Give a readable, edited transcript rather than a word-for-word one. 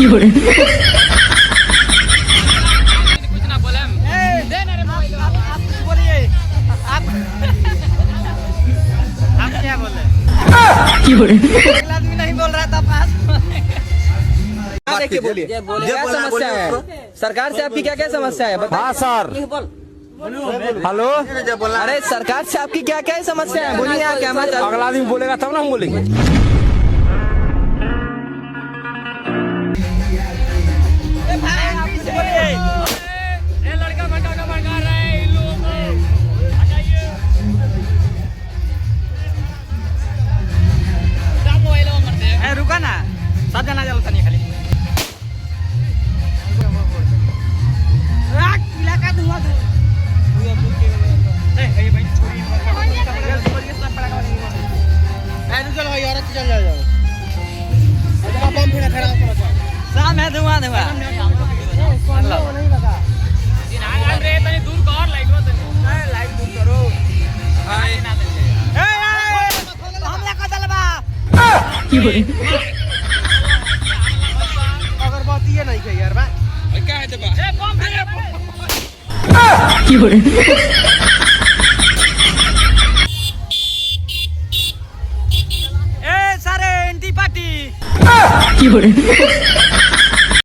कुछ ना बोले हम। दे ना रे मोबाइल। आप कुछ बोलिए। आप क्या बोले? अगला आदमी नहीं बोल रहा था पास। देखिए बोलिए क्या समस्या है सरकार से आपकी क्या क्या समस्या है बताइए। हाँ सर हेलो अरे सरकार से आपकी क्या क्या समस्या है बोलिए यहाँ क्या मतलब अगला आदमी बोलेगा तब ना हम बोलेंगे। ये लड़का भटका का भड़का रहा है इन लोगों को। हटाइए। क्या मोबाइल में मरते हैं? ए रुका ना सब जना चलता नहीं खाली इलाका धुआं चल भाई औरत चल जाओ बम फिर खड़ा साम है धुआं धुआं नहीं लगा रे तनी दूर कर लाइट मत लाइट दूर करो हमला कर दलबा अगरबत्ती है नहीं है यार बा क्या है दबा ए बम फिर ए सारे एंटी पार्टी